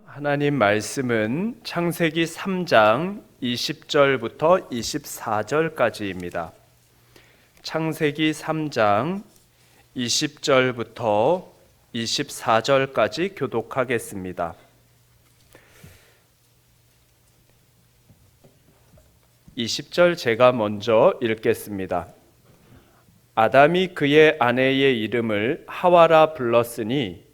하나님 말씀은 창세기 3장 20절부터 24절까지입니다. 창세기 3장 20절부터 24절까지 교독하겠습니다. (20절) 제가 먼저 읽겠습니다. 아담이 그의 아내의 이름을 하와라 불렀으니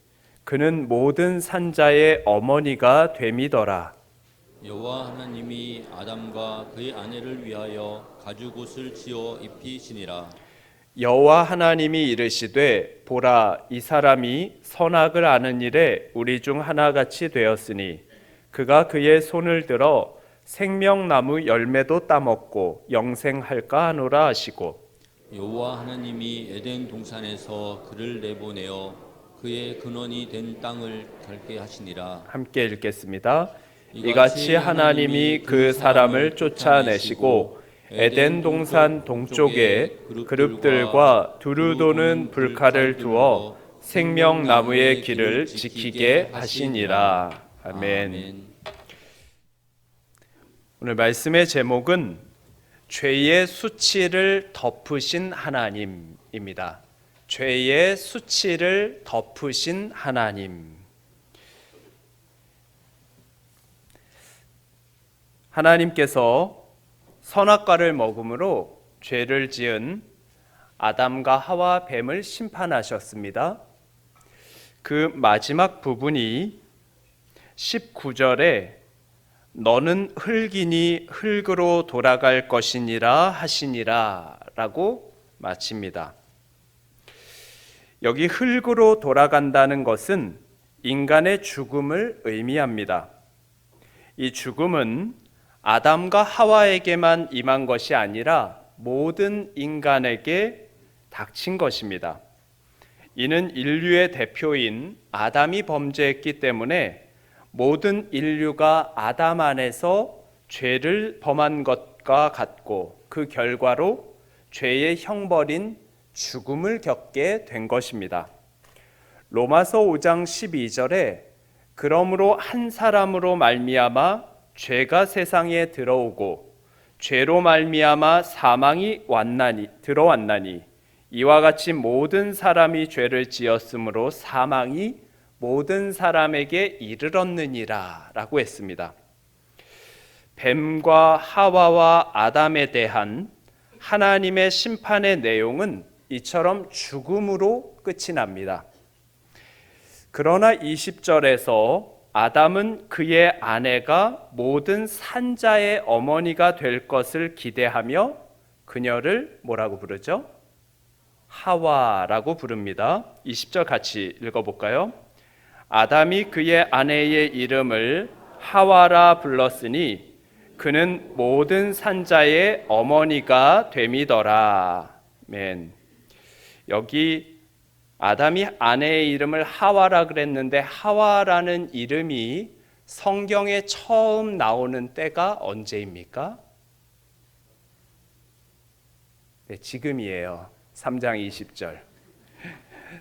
그는 모든 산자의 어머니가 됨이더라. 여호와 하나님이 아담과 그의 아내를 위하여 가죽옷을 지어 입히시니라. 여호와 하나님이 이르시되 보라, 이 사람이 선악을 아는 일에 우리 중 하나같이 되었으니 그가 그의 손을 들어 생명나무 열매도 따먹고 영생할까 하노라 하시고, 여호와 하나님이 에덴 동산에서 그를 내보내어 그의 근원이 된 땅을 갈게 하시니라. 함께 읽겠습니다. 이같이 하나님이 그 사람을 쫓아내시고 에덴 동산 동쪽에 그룹들과 두루 도는 불칼을 두어 생명나무의 길을 지키게 하시니라. 아멘. 오늘 말씀의 제목은 죄의 수치를 덮으신 하나님입니다. 죄의 수치를 덮으신 하나님. 하나님께서 선악과를 먹음으로 죄를 지은 아담과 하와 뱀을 심판하셨습니다. 그 마지막 부분이 19절에 너는 흙이니 흙으로 돌아갈 것이니라 하시니라 라고 마칩니다. 여기 흙으로 돌아간다는 것은 인간의 죽음을 의미합니다. 이 죽음은 아담과 하와에게만 임한 것이 아니라 모든 인간에게 닥친 것입니다. 이는 인류의 대표인 아담이 범죄했기 때문에 모든 인류가 아담 안에서 죄를 범한 것과 같고 그 결과로 죄의 형벌인 죽음을 겪게 된 것입니다. 로마서 5장 12절에 그러므로 한 사람으로 말미암아 죄가 세상에 들어오고 죄로 말미암아 사망이 들어왔나니 이와 같이 모든 사람이 죄를 지었으므로 사망이 모든 사람에게 이르렀느니라 라고 했습니다. 뱀과 하와와 아담에 대한 하나님의 심판의 내용은 이처럼 죽음으로 끝이 납니다. 그러나 20절에서 아담은 그의 아내가 모든 산자의 어머니가 될 것을 기대하며 그녀를 뭐라고 부르죠? 하와라고 부릅니다. 20절 같이 읽어볼까요? 아담이 그의 아내의 이름을 하와라 불렀으니 그는 모든 산자의 어머니가 됨이더라. 아멘. 여기 아담이 아내의 이름을 하와라 그랬는데 하와라는 이름이 성경에 처음 나오는 때가 언제입니까? 네, 지금이에요. 3장 20절.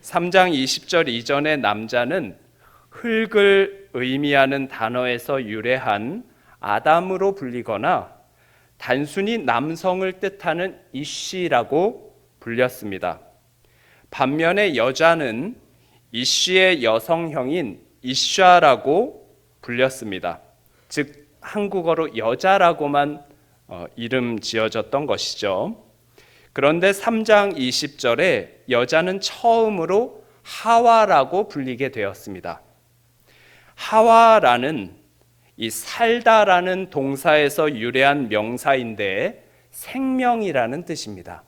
3장 20절 이전의 남자는 흙을 의미하는 단어에서 유래한 아담으로 불리거나 단순히 남성을 뜻하는 이쉬라고 불렸습니다. 반면에 여자는 이쉬의 여성형인 이샤라고 불렸습니다. 즉 한국어로 여자라고만 이름 지어졌던 것이죠. 그런데 3장 20절에 여자는 처음으로 하와라고 불리게 되었습니다. 하와라는 이 살다라는 동사에서 유래한 명사인데 생명이라는 뜻입니다.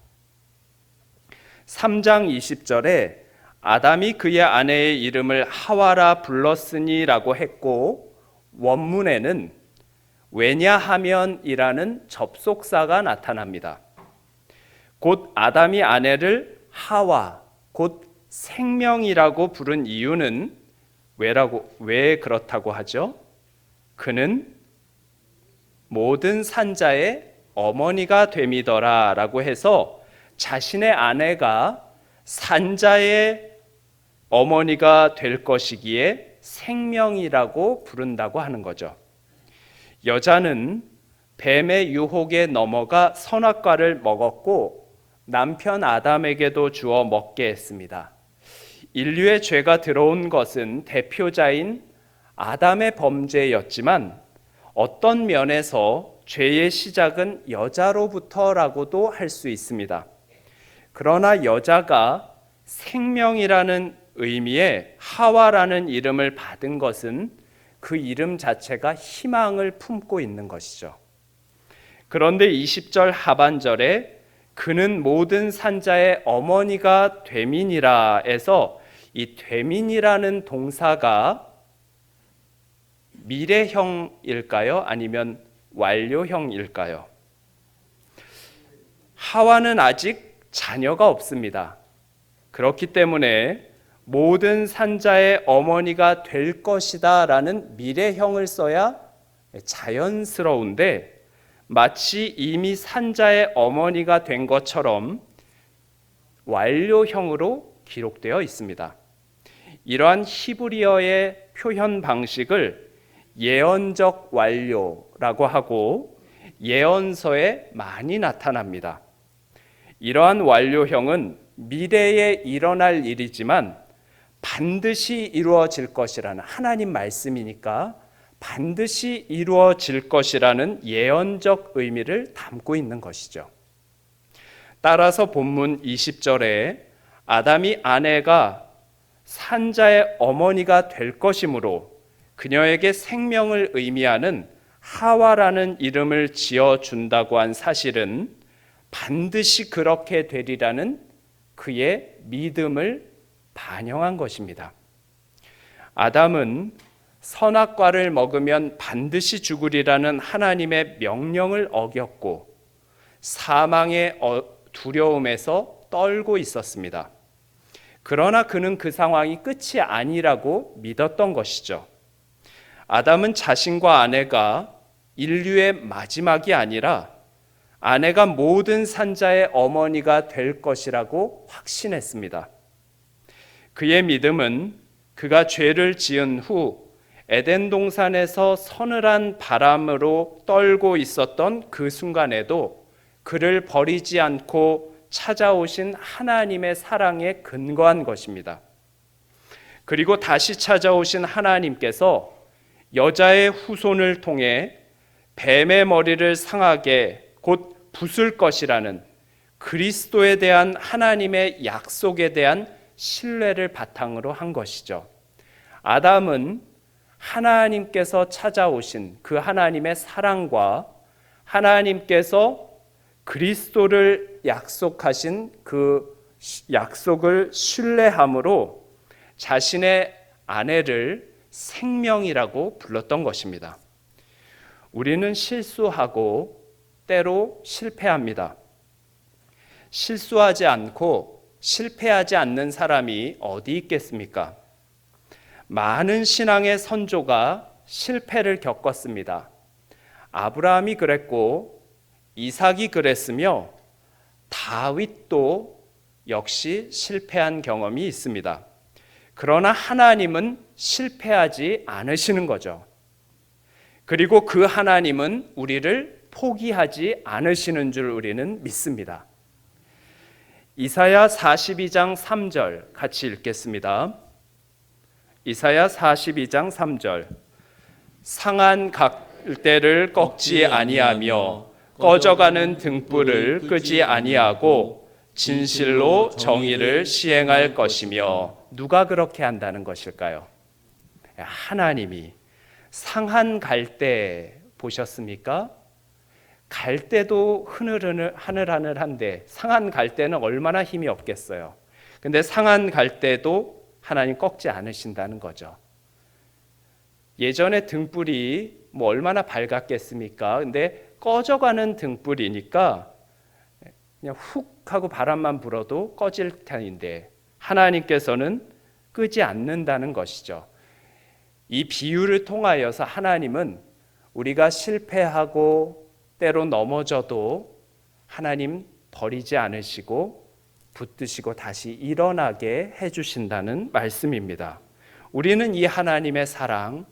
3장 20절에 아담이 그의 아내의 이름을 하와라 불렀으니라고 했고 원문에는 왜냐하면이라는 접속사가 나타납니다. 곧 아담이 아내를 하와, 곧 생명이라고 부른 이유는 왜 그렇다고 하죠? 그는 모든 산자의 어머니가 됨이더라 라고 해서 자신의 아내가 산자의 어머니가 될 것이기에 생명이라고 부른다고 하는 거죠. 여자는 뱀의 유혹에 넘어가 선악과를 먹었고 남편 아담에게도 주어 먹게 했습니다. 인류의 죄가 들어온 것은 대표자인 아담의 범죄였지만 어떤 면에서 죄의 시작은 여자로부터라고도 할 수 있습니다. 그러나 여자가 생명이라는 의미의 하와라는 이름을 받은 것은 그 이름 자체가 희망을 품고 있는 것이죠. 그런데 20절 하반절에 그는 모든 산자의 어머니가 됨이니라에서 이 됨이니라는 동사가 미래형일까요? 아니면 완료형일까요? 하와는 아직 자녀가 없습니다. 그렇기 때문에 모든 산자의 어머니가 될 것이다 라는 미래형을 써야 자연스러운데 마치 이미 산자의 어머니가 된 것처럼 완료형으로 기록되어 있습니다. 이러한 히브리어의 표현 방식을 예언적 완료라고 하고 예언서에 많이 나타납니다. 이러한 완료형은 미래에 일어날 일이지만 반드시 이루어질 것이라는 하나님 말씀이니까 반드시 이루어질 것이라는 예언적 의미를 담고 있는 것이죠. 따라서 본문 20절에 아담이 아내가 산자의 어머니가 될 것이므로 그녀에게 생명을 의미하는 하와라는 이름을 지어준다고 한 사실은 반드시 그렇게 되리라는 그의 믿음을 반영한 것입니다. 아담은 선악과를 먹으면 반드시 죽으리라는 하나님의 명령을 어겼고 사망의 두려움에서 떨고 있었습니다. 그러나 그는 그 상황이 끝이 아니라고 믿었던 것이죠. 아담은 자신과 아내가 인류의 마지막이 아니라 아내가 모든 산자의 어머니가 될 것이라고 확신했습니다. 그의 믿음은 그가 죄를 지은 후 에덴 동산에서 서늘한 바람으로 떨고 있었던 그 순간에도 그를 버리지 않고 찾아오신 하나님의 사랑에 근거한 것입니다. 그리고 다시 찾아오신 하나님께서 여자의 후손을 통해 뱀의 머리를 상하게 곧 부술 것이라는 그리스도에 대한 하나님의 약속에 대한 신뢰를 바탕으로 한 것이죠. 아담은 하나님께서 찾아오신 그 하나님의 사랑과 하나님께서 그리스도를 약속하신 그 약속을 신뢰함으로 자신의 아내를 생명이라고 불렀던 것입니다. 우리는 실수하고 때로 실패합니다. 실수하지 않고 실패하지 않는 사람이 어디 있겠습니까? 많은 신앙의 선조가 실패를 겪었습니다. 아브라함이 그랬고 이삭이 그랬으며 다윗도 역시 실패한 경험이 있습니다. 그러나 하나님은 실패하지 않으시는 거죠. 그리고 그 하나님은 우리를 포기하지 않으시는 줄 우리는 믿습니다. 이사야 42장 3절 같이 읽겠습니다. 이사야 42장 3절 상한 갈대를 꺾지 아니하며 꺼져가는 등불을 끄지 아니하고 진실로 정의를 시행할 것이며 누가 그렇게 한다는 것일까요? 하나님이. 상한 갈대 보셨습니까? 갈대도 하늘하늘한데 상한 갈대는 얼마나 힘이 없겠어요. 근데 상한 갈대도 하나님 꺾지 않으신다는 거죠. 예전에 등불이 뭐 얼마나 밝았겠습니까? 근데 꺼져가는 등불이니까 그냥 훅 하고 바람만 불어도 꺼질 텐데 하나님께서는 끄지 않는다는 것이죠. 이 비유를 통하여서 하나님은 우리가 실패하고 때로 넘어져도 하나님 버리지 않으시고 붙드시고 다시 일어나게 해주신다는 말씀입니다. 우리는 이 하나님의 사랑,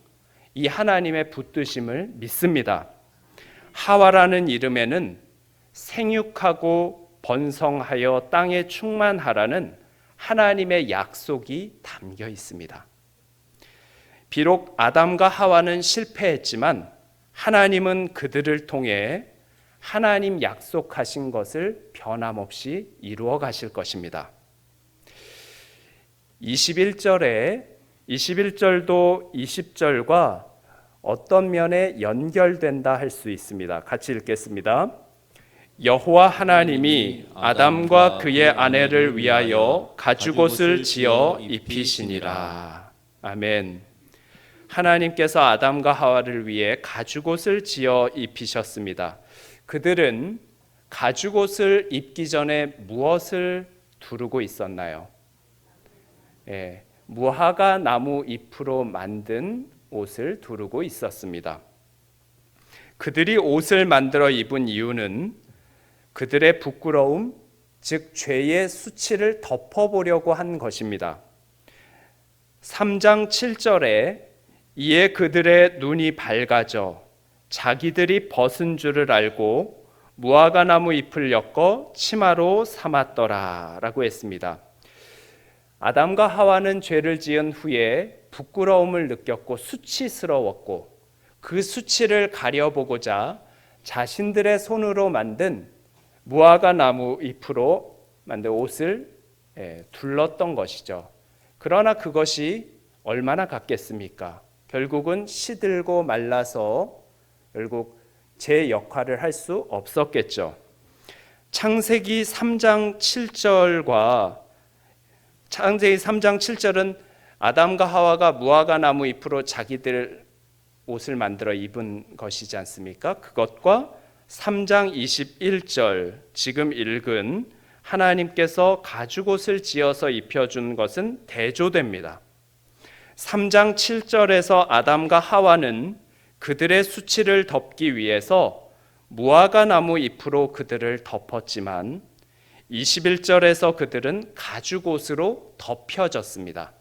이 하나님의 붙드심을 믿습니다. 하와라는 이름에는 생육하고 번성하여 땅에 충만하라는 하나님의 약속이 담겨 있습니다. 비록 아담과 하와는 실패했지만 하나님은 그들을 통해 하나님 약속하신 것을 변함없이 이루어 가실 것입니다. 21절도 20절과 어떤 면에 연결된다 할 수 있습니다. 같이 읽겠습니다. 여호와 하나님이 아담과 그의 아내를 위하여 가죽옷을 지어 입히시니라. 아멘. 하나님께서 아담과 하와를 위해 가죽옷을 지어 입히셨습니다. 그들은 가죽옷을 입기 전에 무엇을 두르고 있었나요? 무화과 나무 잎으로 만든 옷을 두르고 있었습니다. 그들이 옷을 만들어 입은 이유는 그들의 부끄러움, 즉 죄의 수치를 덮어보려고 한 것입니다. 3장 7절에 이에 그들의 눈이 밝아져 자기들이 벗은 줄을 알고 무화과 나무 잎을 엮어 치마로 삼았더라 라고 했습니다. 아담과 하와는 죄를 지은 후에 부끄러움을 느꼈고 수치스러웠고 그 수치를 가려보고자 자신들의 손으로 만든 무화과 나무 잎으로 만든 옷을 둘렀던 것이죠. 그러나 그것이 얼마나 같겠습니까? 결국은 시들고 말라서 결국 제 역할을 할 수 없었겠죠. 창세기 3장 7절은 아담과 하와가 무화과 나무 잎으로 자기들 옷을 만들어 입은 것이지 않습니까? 그것과 3장 21절 지금 읽은 하나님께서 가죽옷을 지어서 입혀준 것은 대조됩니다. 3장 7절에서 아담과 하와는 그들의 수치를 덮기 위해서 무화과 나무 잎으로 그들을 덮었지만 21절에서 그들은 가죽옷으로 덮여졌습니다.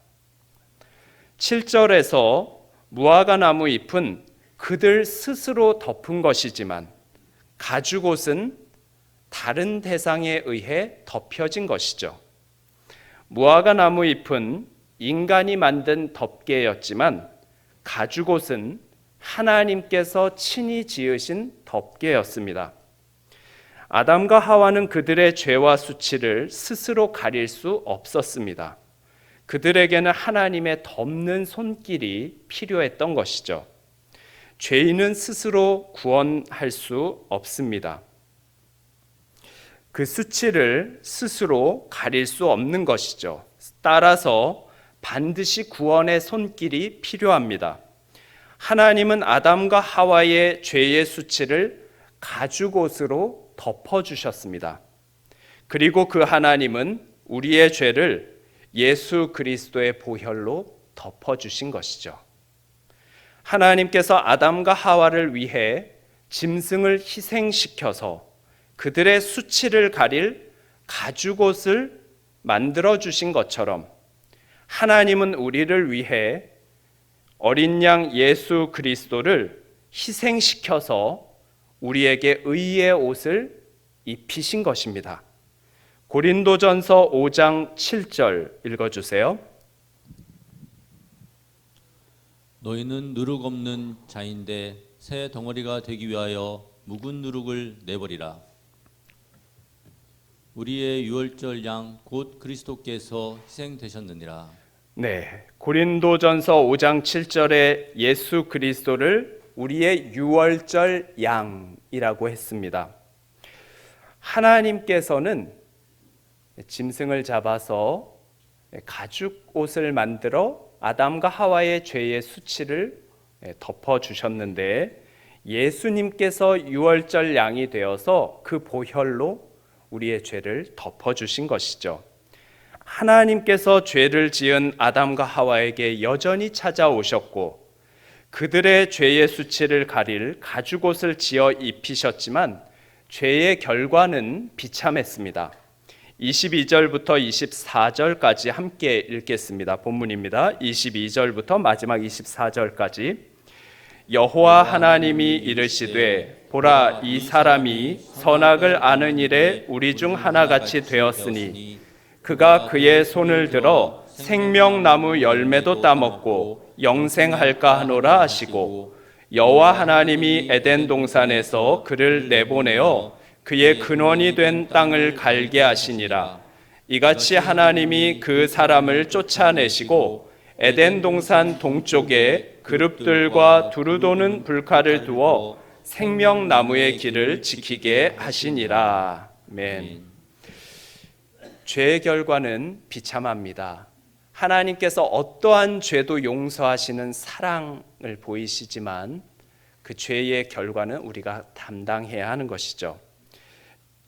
7절에서 무화과 나무 잎은 그들 스스로 덮은 것이지만 가죽옷은 다른 대상에 의해 덮여진 것이죠. 무화과 나무 잎은 인간이 만든 덮개였지만 가죽옷은 하나님께서 친히 지으신 덮개였습니다. 아담과 하와는 그들의 죄와 수치를 스스로 가릴 수 없었습니다. 그들에게는 하나님의 덮는 손길이 필요했던 것이죠. 죄인은 스스로 구원할 수 없습니다. 그 수치를 스스로 가릴 수 없는 것이죠. 따라서 반드시 구원의 손길이 필요합니다. 하나님은 아담과 하와의 죄의 수치를 가죽옷으로 덮어주셨습니다. 그리고 그 하나님은 우리의 죄를 예수 그리스도의 보혈로 덮어주신 것이죠. 하나님께서 아담과 하와를 위해 짐승을 희생시켜서 그들의 수치를 가릴 가죽옷을 만들어주신 것처럼 하나님은 우리를 위해 어린 양 예수 그리스도를 희생시켜서 우리에게 의의 옷을 입히신 것입니다. 고린도전서 5장 7절 읽어주세요. 너희는 누룩 없는 자인데 새 덩어리가 되기 위하여 묵은 누룩을 내버리라. 우리의 유월절 양 곧 그리스도께서 희생되셨느니라. 네, 고린도전서 5장 7절에 예수 그리스도를 우리의 유월절 양이라고 했습니다. 하나님께서는 짐승을 잡아서 가죽 옷을 만들어 아담과 하와의 죄의 수치를 덮어주셨는데 예수님께서 유월절 양이 되어서 그 보혈로 우리의 죄를 덮어주신 것이죠. 하나님께서 죄를 지은 아담과 하와에게 여전히 찾아오셨고 그들의 죄의 수치를 가릴 가죽옷을 지어 입히셨지만 죄의 결과는 비참했습니다. 22절부터 24절까지 함께 읽겠습니다. 본문입니다. 22절부터 마지막 24절까지. 여호와 하나님이 이르시되 보라 이 사람이 선악을 아는 일에 우리 중 하나같이 되었으니 그가 그의 손을 들어 생명나무 열매도 따먹고 영생할까 하노라 하시고 여호와 하나님이 에덴 동산에서 그를 내보내어 그의 근원이 된 땅을 갈게 하시니라. 이같이 하나님이 그 사람을 쫓아내시고 에덴 동산 동쪽에 그룹들과 두루 도는 불칼을 두어 생명나무의 길을 지키게 하시니라. 아멘. 죄의 결과는 비참합니다. 하나님께서 어떠한 죄도 용서하시는 사랑을 보이시지만 그 죄의 결과는 우리가 담당해야 하는 것이죠.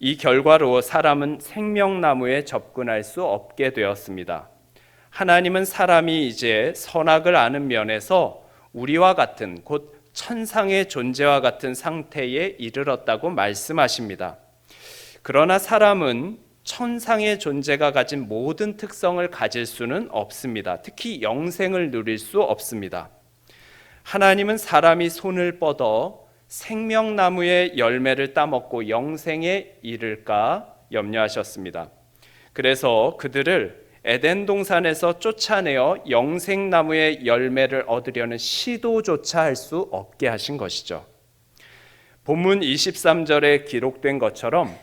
이 결과로 사람은 생명나무에 접근할 수 없게 되었습니다. 하나님은 사람이 이제 선악을 아는 면에서 우리와 같은 곧 천상의 존재와 같은 상태에 이르렀다고 말씀하십니다. 그러나 사람은 천상의 존재가 가진 모든 특성을 가질 수는 없습니다. 특히 영생을 누릴 수 없습니다. 하나님은 사람이 손을 뻗어 생명나무의 열매를 따먹고 영생에 이를까 염려하셨습니다. 그래서 그들을 에덴 동산에서 쫓아내어 영생나무의 열매를 얻으려는 시도조차 할 수 없게 하신 것이죠. 본문 23절에 기록된 것처럼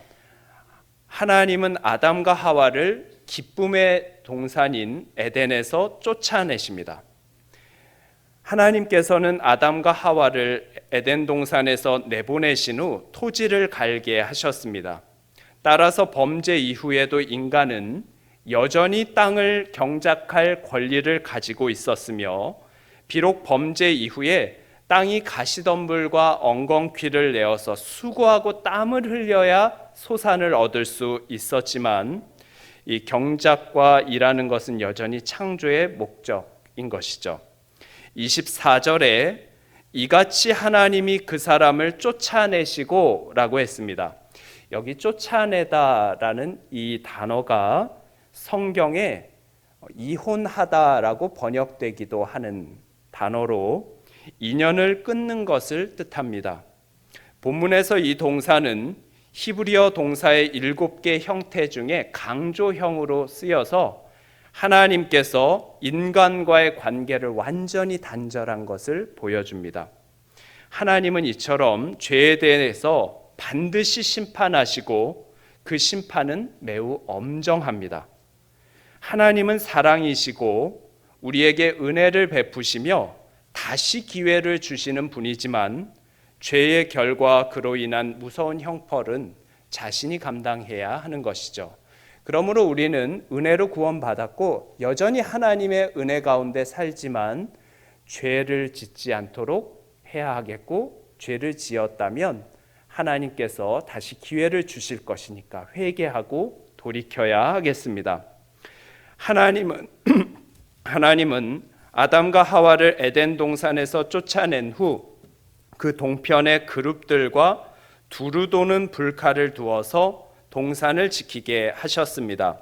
하나님은 아담과 하와를 기쁨의 동산인 에덴에서 쫓아내십니다. 하나님께서는 아담과 하와를 에덴 동산에서 내보내신 후 토지를 갈게 하셨습니다. 따라서 범죄 이후에도 인간은 여전히 땅을 경작할 권리를 가지고 있었으며 비록 범죄 이후에 땅이 가시덤불과 엉겅퀴를 내어서 수고하고 땀을 흘려야 소산을 얻을 수 있었지만 이 경작과 일하는 것은 여전히 창조의 목적인 것이죠. 24절에 이같이 하나님이 그 사람을 쫓아내시고 라고 했습니다. 여기 쫓아내다라는 이 단어가 성경에 이혼하다라고 번역되기도 하는 단어로 인연을 끊는 것을 뜻합니다. 본문에서 이 동사는 히브리어 동사의 7개 형태 중에 강조형으로 쓰여서 하나님께서 인간과의 관계를 완전히 단절한 것을 보여줍니다. 하나님은 이처럼 죄에 대해서 반드시 심판하시고 그 심판은 매우 엄정합니다. 하나님은 사랑이시고 우리에게 은혜를 베푸시며 다시 기회를 주시는 분이지만 죄의 결과 그로 인한 무서운 형벌은 자신이 감당해야 하는 것이죠. 그러므로 우리는 은혜로 구원받았고 여전히 하나님의 은혜 가운데 살지만 죄를 짓지 않도록 해야 하겠고 하나님께서 지었다면 하나님께서 다시 기회를 주실 것이니까 회개하고 돌이켜야 하겠습니다. 하나님은 아담과 하와를 에덴 동산에서 쫓아낸 후 그 동편의 그룹들과 두루 도는 불칼을 두어서 동산을 지키게 하셨습니다.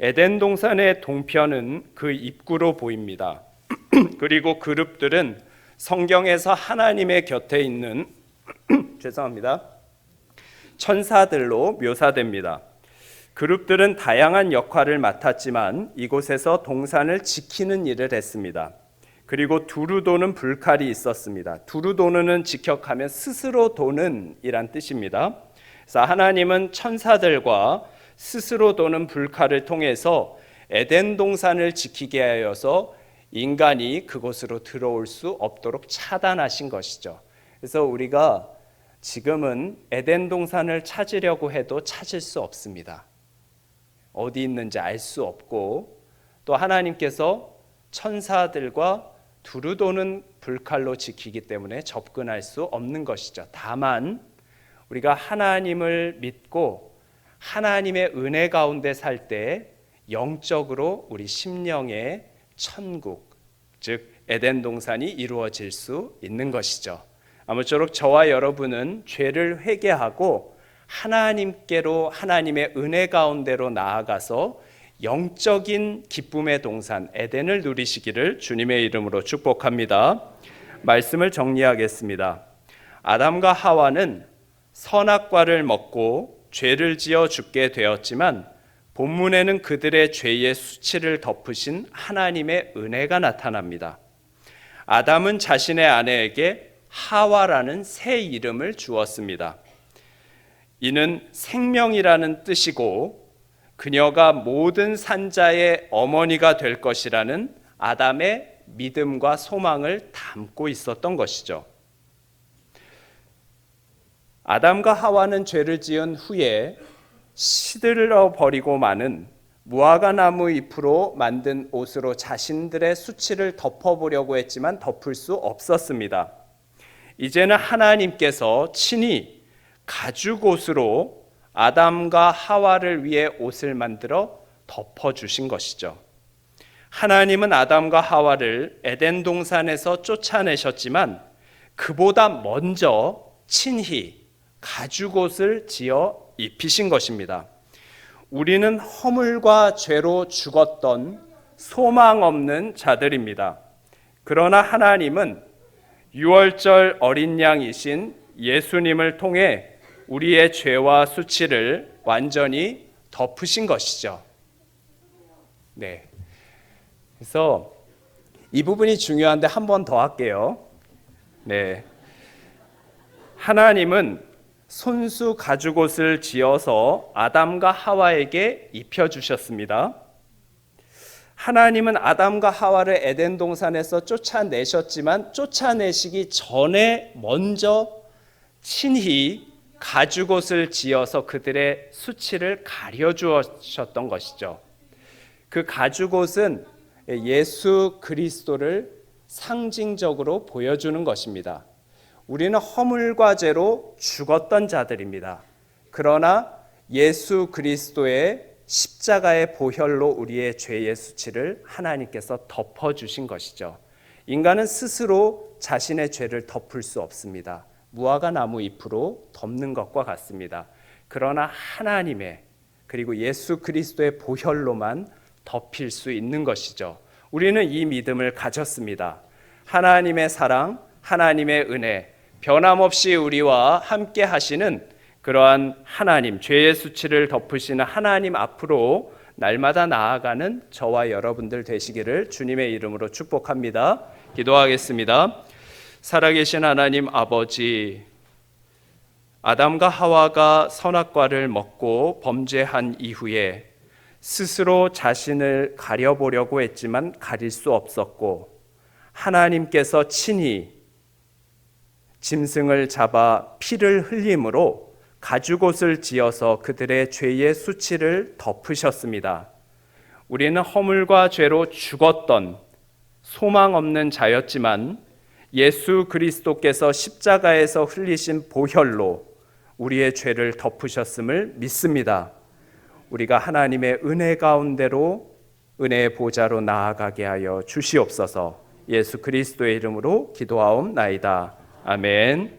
에덴 동산의 동편은 그 입구로 보입니다. 그리고 그룹들은 성경에서 하나님의 곁에 있는 천사들로 묘사됩니다. 그룹들은 다양한 역할을 맡았지만 이곳에서 동산을 지키는 일을 했습니다. 그리고 두루 도는 불칼이 있었습니다. 두루 도는 직역하면 스스로 도는 이란 뜻입니다. 그래서 하나님은 천사들과 스스로 도는 불칼을 통해서 에덴 동산을 지키게 하여서 인간이 그곳으로 들어올 수 없도록 차단하신 것이죠. 그래서 우리가 지금은 에덴 동산을 찾으려고 해도 찾을 수 없습니다. 어디 있는지 알 수 없고 또 하나님께서 천사들과 두루 도는 불칼로 지키기 때문에 접근할 수 없는 것이죠. 다만 우리가 하나님을 믿고 하나님의 은혜 가운데 살 때 영적으로 우리 심령의 천국, 즉 에덴 동산이 이루어질 수 있는 것이죠. 아무쪼록 저와 여러분은 죄를 회개하고 하나님께로, 하나님의 은혜 가운데로 나아가서 영적인 기쁨의 동산 에덴을 누리시기를 주님의 이름으로 축복합니다. 말씀을 정리하겠습니다. 아담과 하와는 선악과를 먹고 죄를 지어 죽게 되었지만 본문에는 그들의 죄의 수치를 덮으신 하나님의 은혜가 나타납니다. 아담은 자신의 아내에게 하와라는 새 이름을 주었습니다. 이는 생명이라는 뜻이고 그녀가 모든 산자의 어머니가 될 것이라는 아담의 믿음과 소망을 담고 있었던 것이죠. 아담과 하와는 죄를 지은 후에 시들어 버리고 마는 무화과 나무 잎으로 만든 옷으로 자신들의 수치를 덮어보려고 했지만 덮을 수 없었습니다. 이제는 하나님께서 친히 가죽옷으로 아담과 하와를 위해 옷을 만들어 덮어주신 것이죠. 하나님은 아담과 하와를 에덴 동산에서 쫓아내셨지만 그보다 먼저 친히 가죽옷을 지어 입히신 것입니다. 우리는 허물과 죄로 죽었던 소망 없는 자들입니다. 그러나 하나님은 유월절 어린 양이신 예수님을 통해 우리의 죄와 수치를 완전히 덮으신 것이죠. 네. 그래서 이 부분이 중요한데 한 번 더 할게요. 네. 하나님은 손수 가죽옷을 지어서 아담과 하와에게 입혀주셨습니다. 하나님은 아담과 하와를 에덴 동산에서 쫓아내셨지만 쫓아내시기 전에 먼저 친히 가죽옷을 지어서 그들의 수치를 가려주셨던 것이죠. 그 가죽옷은 예수 그리스도를 상징적으로 보여주는 것입니다. 우리는 허물과 죄로 죽었던 자들입니다. 그러나 예수 그리스도의 십자가의 보혈로 우리의 죄의 수치를 하나님께서 덮어주신 것이죠. 인간은 스스로 자신의 죄를 덮을 수 없습니다. 무화과 나무 잎으로 덮는 것과 같습니다. 그러나 하나님의 그리고 예수 그리스도의 보혈로만 덮일 수 있는 것이죠. 우리는 이 믿음을 가졌습니다. 하나님의 사랑, 하나님의 은혜, 변함없이 우리와 함께 하시는 그러한 하나님, 죄의 수치를 덮으시는 하나님 앞으로 날마다 나아가는 저와 여러분들 되시기를 주님의 이름으로 축복합니다. 기도하겠습니다. 살아계신 하나님 아버지, 아담과 하와가 선악과를 먹고 범죄한 이후에 스스로 자신을 가려보려고 했지만 가릴 수 없었고 하나님께서 친히 짐승을 잡아 피를 흘림으로 가죽옷을 지어서 그들의 죄의 수치를 덮으셨습니다. 우리는 허물과 죄로 죽었던 소망 없는 자였지만 예수 그리스도께서 십자가에서 흘리신 보혈로 우리의 죄를 덮으셨음을 믿습니다. 우리가 하나님의 은혜 가운데로 은혜의 보좌로 나아가게 하여 주시옵소서. 예수 그리스도의 이름으로 기도하옵나이다. 아멘.